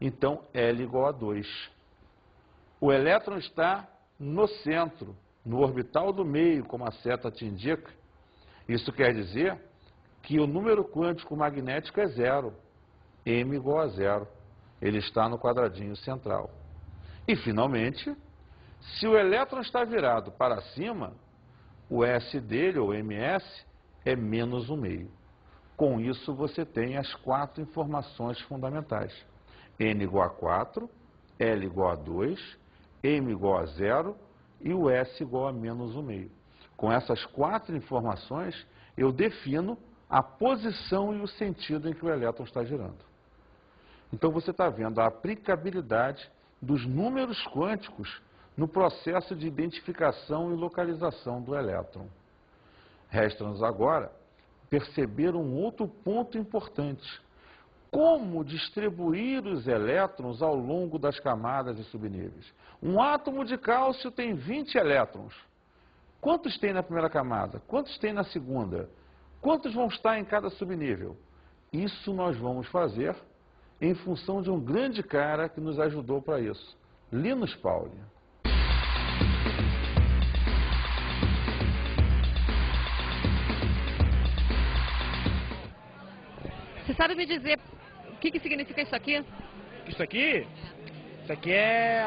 Então, L igual a 2. O elétron está no centro, no orbital do meio, como a seta te indica. Isso quer dizer que o número quântico magnético é 0. M igual a 0. Ele está no quadradinho central. E, finalmente, se o elétron está virado para cima, o S dele, ou ms, é menos 1,5. Com isso, você tem as 4 informações fundamentais. N igual a 4, L igual a 2, M igual a 0 e o S igual a menos 1,5. Com essas 4 informações, eu defino a posição e o sentido em que o elétron está girando. Então, você está vendo a aplicabilidade dos números quânticos no processo de identificação e localização do elétron. Resta-nos agora perceber um outro ponto importante. Como distribuir os elétrons ao longo das camadas e subníveis? Um átomo de cálcio tem 20 elétrons. Quantos tem na primeira camada? Quantos tem na segunda? Quantos vão estar em cada subnível? Isso nós vamos fazer em função de um grande cara que nos ajudou para isso, Linus Pauling. Você sabe me dizer o que significa isso aqui? Isso aqui? Isso aqui é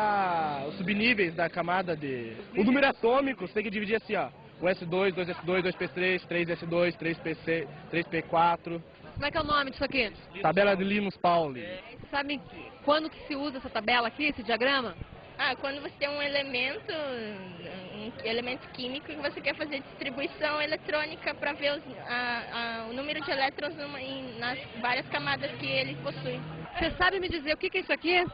os subníveis da camada de... O número atômico, você tem que dividir assim, ó. 1s2, 2s2, 2p3, 3s2, 3p6, 3p4. Como é que é o nome disso aqui? Tabela de Linus Pauling. Você sabe quando que se usa essa tabela aqui, esse diagrama? Quando você tem um elemento químico e você quer fazer distribuição eletrônica para ver o número de elétrons nas várias camadas que ele possui. Você sabe me dizer o que é isso aqui?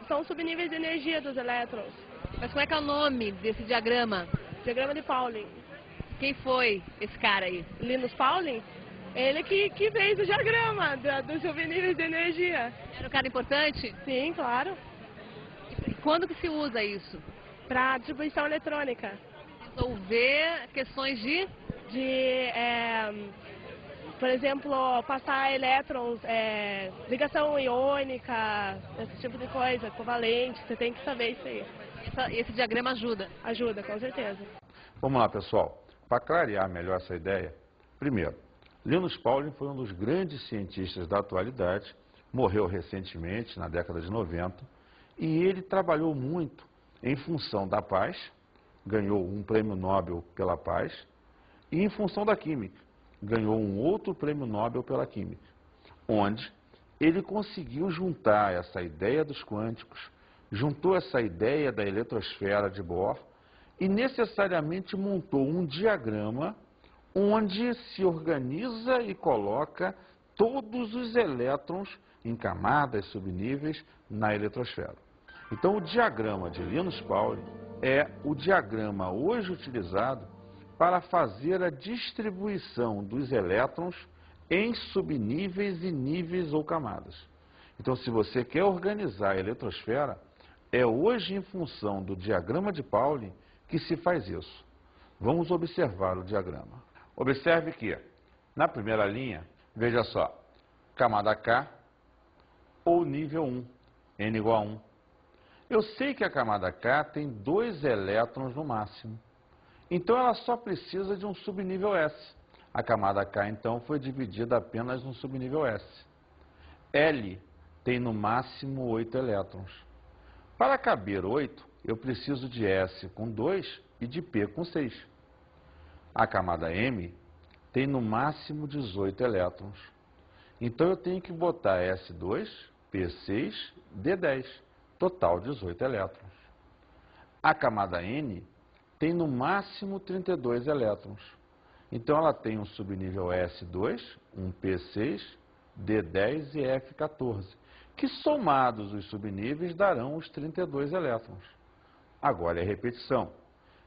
São os subníveis de energia dos elétrons. Mas como é que é o nome desse diagrama? Diagrama de Pauling. Quem foi esse cara aí? Linus Pauling? Ele que fez o diagrama dos subníveis de energia. Era um cara importante? Sim, claro. E quando que se usa isso? Para distribuição eletrônica. Resolver questões de por exemplo, passar elétrons, ligação iônica, esse tipo de coisa, covalente, você tem que saber isso aí. Esse diagrama ajuda? Ajuda, com certeza. Vamos lá, pessoal. Para clarear melhor essa ideia, primeiro, Linus Pauling foi um dos grandes cientistas da atualidade, morreu recentemente, na década de 90, e ele trabalhou muito em função da paz, ganhou um prêmio Nobel pela paz, e em função da química, ganhou um outro prêmio Nobel pela química, onde ele conseguiu juntar essa ideia dos quânticos, juntou essa ideia da eletrosfera de Bohr e necessariamente montou um diagrama onde se organiza e coloca todos os elétrons em camadas subníveis na eletrosfera. Então, o diagrama de Linus Pauling é o diagrama hoje utilizado para fazer a distribuição dos elétrons em subníveis e níveis ou camadas. Então, se você quer organizar a eletrosfera, é hoje em função do diagrama de Pauling que se faz isso. Vamos observar o diagrama. Observe que, na primeira linha, veja só, camada K ou nível 1, N igual a 1. Eu sei que a camada K tem 2 elétrons no máximo. Então, ela só precisa de um subnível S. A camada K, então, foi dividida apenas no subnível S. L tem no máximo 8 elétrons. Para caber 8, eu preciso de S com 2 e de P com 6. A camada M tem no máximo 18 elétrons. Então, eu tenho que botar S2, P6, D10, total 18 elétrons. A camada N tem no máximo 32 elétrons. Então, ela tem um subnível S2, um P6, D10 e F14, que somados os subníveis darão os 32 elétrons. Agora é repetição.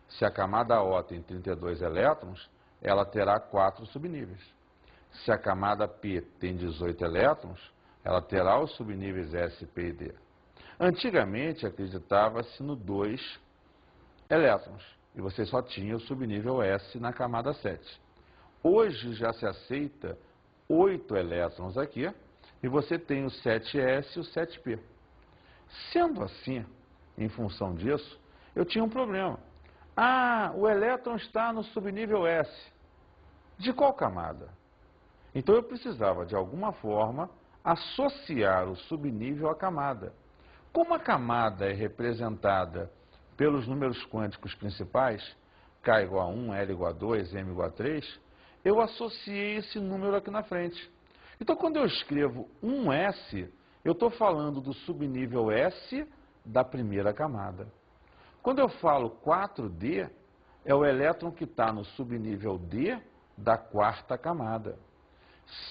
Se a camada O tem 32 elétrons, ela terá 4 subníveis. Se a camada P tem 18 elétrons, ela terá os subníveis S, P e D. Antigamente, acreditava-se no 2 elétrons, e você só tinha o subnível S na camada 7. Hoje já se aceita 8 elétrons aqui e você tem o 7s e o 7p. Sendo assim, em função disso, eu tinha um problema. Ah, o elétron está no subnível S. De qual camada? Então eu precisava, de alguma forma, associar o subnível à camada. Como a camada é representada pelos números quânticos principais, K igual a 1, L igual a 2, M igual a 3, eu associei esse número aqui na frente. Então, quando eu escrevo 1S, eu estou falando do subnível S da primeira camada. Quando eu falo 4D, é o elétron que está no subnível D da quarta camada.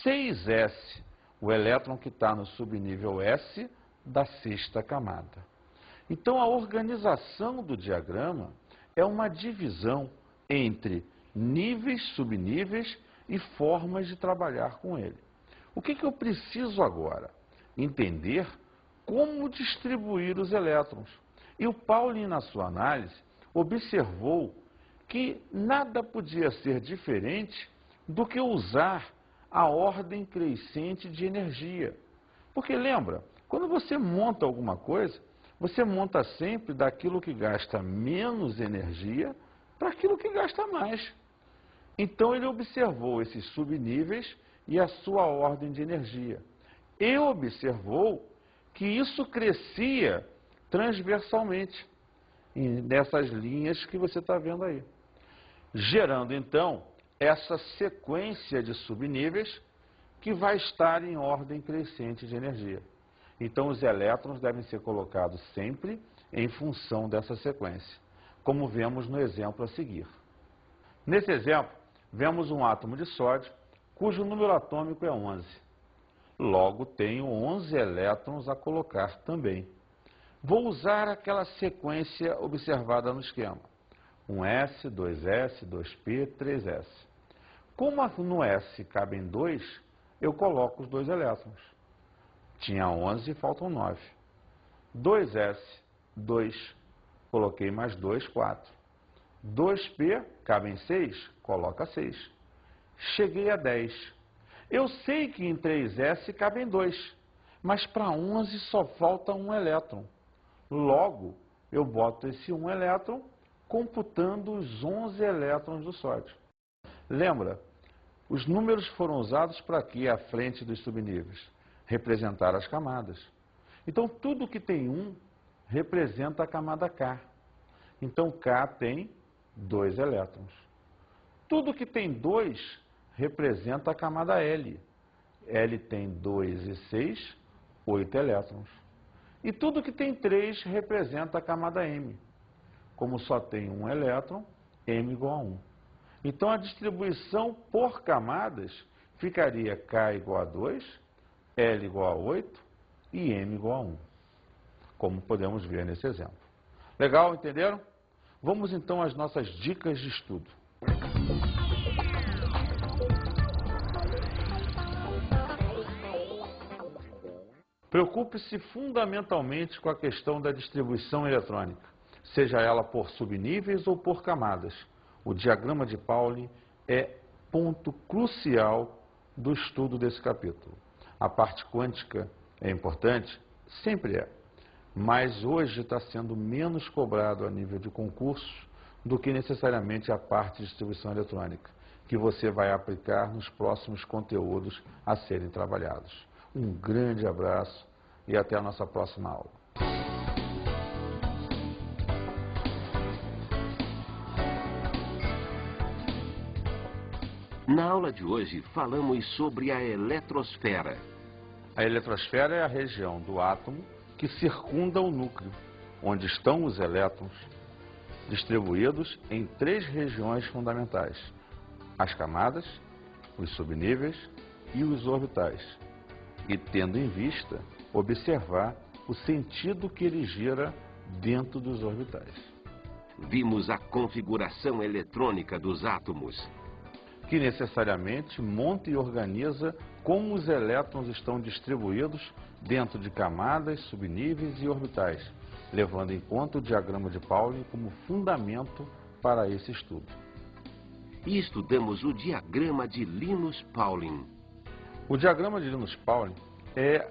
6S, o elétron que está no subnível S da sexta camada. Então, a organização do diagrama é uma divisão entre níveis, subníveis e formas de trabalhar com ele. O que eu preciso agora? Entender como distribuir os elétrons. E o Pauling, na sua análise, observou que nada podia ser diferente do que usar a ordem crescente de energia. Porque lembra, quando você monta alguma coisa, você monta sempre daquilo que gasta menos energia para aquilo que gasta mais. Então ele observou esses subníveis e a sua ordem de energia. E observou que isso crescia transversalmente, nessas linhas que você está vendo aí. Gerando, então, essa sequência de subníveis que vai estar em ordem crescente de energia. Então, os elétrons devem ser colocados sempre em função dessa sequência, como vemos no exemplo a seguir. Nesse exemplo, vemos um átomo de sódio, cujo número atômico é 11. Logo, tenho 11 elétrons a colocar também. Vou usar aquela sequência observada no esquema. 1s, 2s, 2p, 3s. Como no S cabem 2, eu coloco os 2 elétrons. Tinha 11 e faltam 9. 2s, 2. Coloquei mais 2, 4. 2p, cabem 6, coloca 6. Cheguei a 10. Eu sei que em 3s cabem 2, mas para 11 só falta um elétron. Logo, eu boto esse 1 elétron, computando os 11 elétrons do sódio. Lembra, os números foram usados para aqui, à frente dos subníveis, representar as camadas. Então, tudo que tem 1 representa a camada K. Então, K tem 2 elétrons. Tudo que tem 2 representa a camada L. L tem 2 e 6, 8 elétrons. E tudo que tem 3 representa a camada M. Como só tem 1 elétron, M igual a 1. Então, a distribuição por camadas ficaria K igual a 2, L igual a 8 e M igual a 1. Como podemos ver nesse exemplo. Legal, entenderam? Vamos então às nossas dicas de estudo. Preocupe-se fundamentalmente com a questão da distribuição eletrônica, seja ela por subníveis ou por camadas. O diagrama de Pauling é ponto crucial do estudo desse capítulo. A parte quântica é importante? Sempre é. Mas hoje está sendo menos cobrado a nível de concursos do que necessariamente a parte de distribuição eletrônica, que você vai aplicar nos próximos conteúdos a serem trabalhados. Um grande abraço e até a nossa próxima aula. Na aula de hoje, falamos sobre a eletrosfera. A eletrosfera é a região do átomo que circunda o núcleo, onde estão os elétrons, distribuídos em 3 regiões fundamentais: as camadas, os subníveis e os orbitais, e tendo em vista observar o sentido que ele gira dentro dos orbitais. Vimos a configuração eletrônica dos átomos, que necessariamente monta e organiza como os elétrons estão distribuídos dentro de camadas, subníveis e orbitais, levando em conta o diagrama de Pauling como fundamento para esse estudo. E estudamos o diagrama de Linus Pauling. O diagrama de Linus Pauling é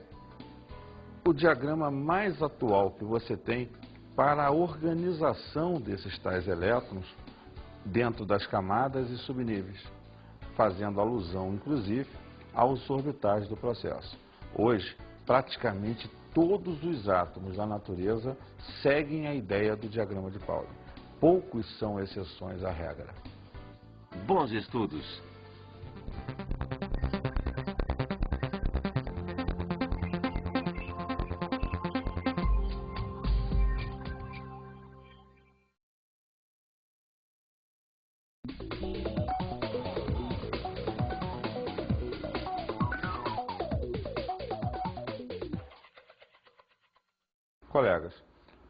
o diagrama mais atual que você tem para a organização desses tais elétrons dentro das camadas e subníveis, fazendo alusão, inclusive, aos orbitais do processo. Hoje, praticamente todos os átomos da natureza seguem a ideia do diagrama de Pauli. Poucos são exceções à regra. Bons estudos. Colegas,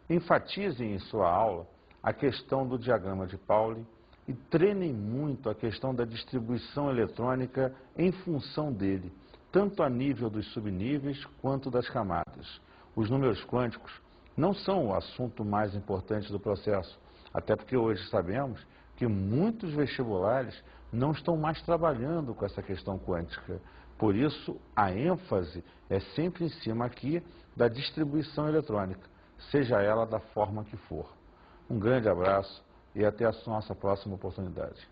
enfatizem em sua aula a questão do diagrama de Pauli e treinem muito a questão da distribuição eletrônica em função dele, tanto a nível dos subníveis quanto das camadas. Os números quânticos não são o assunto mais importante do processo, até porque hoje sabemos que muitos vestibulares não estão mais trabalhando com essa questão quântica. Por isso, a ênfase é sempre em cima aqui da distribuição eletrônica, seja ela da forma que for. Um grande abraço e até a nossa próxima oportunidade.